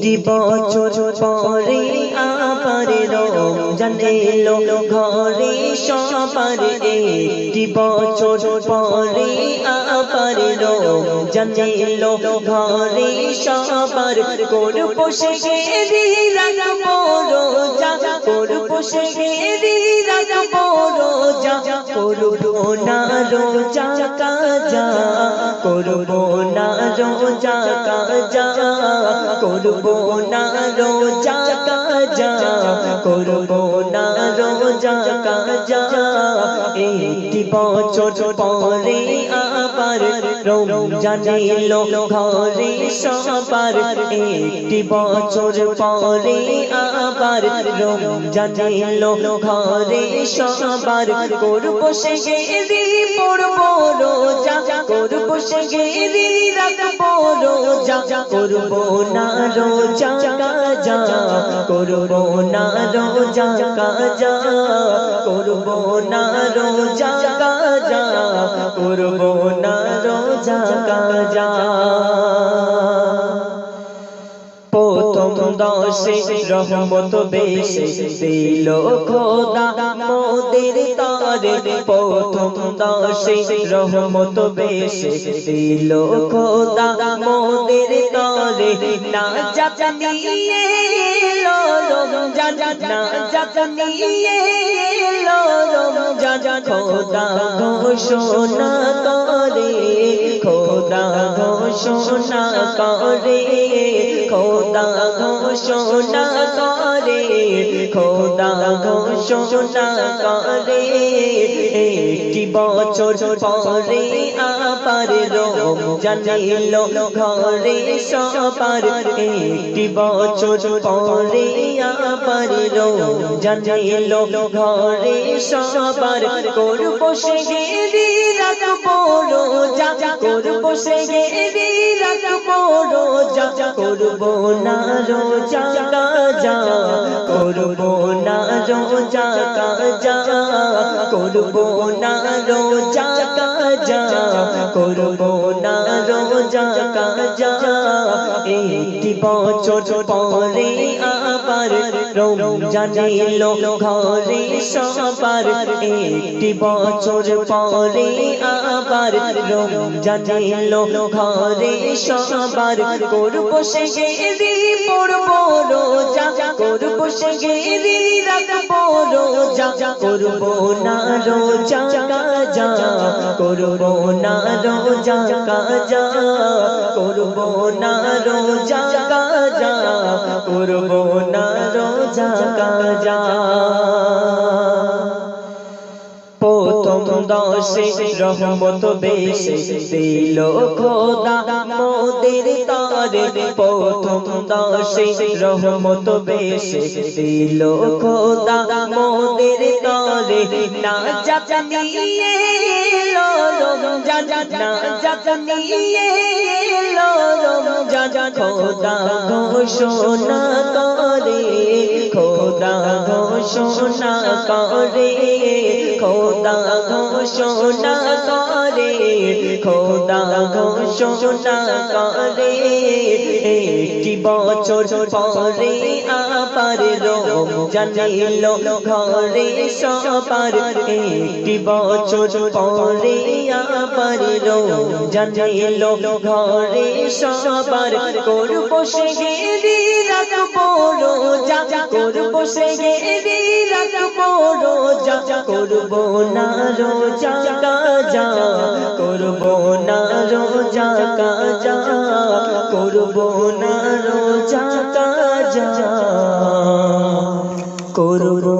একটি বছর পরে আবার রমজান এলো ঘরে সবার একটি বছর পরে আবার রমজান এলো ঘরে সবার করবো সেহেরি রাখবো রোজা করবো সেহেরি রাখবো রোজা করবো না রোজা কাজা করবো না রোজা কাজা করবো না রোজা কাজা করবো না রোজা কাজা একটি বছর পরে আবার রমজান এলো ঘরে সবার একটি বছর পরে আবার রমজান এলো ঘরে সবার করবো সেহেরি পড়বো রোজা করবো সেহেরি রাখবো রোজা করবো না রোজা কাজা করবো না রোজা কাজা করবো না রোজা কাজা করবো না রোজা কাজা প্রথম দশে রহমত বেশি দিল খোদা মোদের তরে প্রথম দশে রহমত বেশি দিল খোদা মোদের তরে না জানিয়ে লো রমজান না জানিয়ে লো রমজান খোদা ঘোষণা করে খোদা ঘোষণা করে খোদা ঘোষণা করে খোদা ঘোষণা করে একটি বছর পরে আবার রমজান এলো ঘরে সবার একটি বছর পরে আবার রমজান এলো ঘরে সবার করবো সেহেরি রাখবো রোজা করবো সেহেরি রাখবো রোজা করবো না রোজা কাজা করবো না রোজা কাজা করবো না রোজা কাজা করবো না রোজা কাজা একটি বছর পরে আবার রমজান এলো ঘরে সবার একটি বছর পরে আবার রমজান এলো ঘরে সবার করবো সেহেরি পড়বো রোজা করবো সেহেরি রাখবো রোজা করবো না রোজা কাজা করবো না রোজা কাজা করবো না রোজা কাজা করবো না রোজা কাজা প্রথম দশে রহমত বেশি দিল খোদা মোদের তরে প্রথম দশে রহমত বেশি দিল খোদা মোদের তরে না জানিয়ে লো রমজান না জানিয়ে লো রমজান খোদা ঘোষণা করে খোদা ঘোষণা করে খোদা ঘোষণা করে খোদা ঘোষণা করে একটি বছর পরে আবার রমজান এলো ঘরে সবার একটি বছর পরে আবার রমজান এলো ঘরে সবার করবো সেহেরি রাখবো রোজা করবো সেহেরি রাখবো রোজা করবো না রোজা কাজা করবো না রোজা কাজা করবো না রোজা কাজা করবো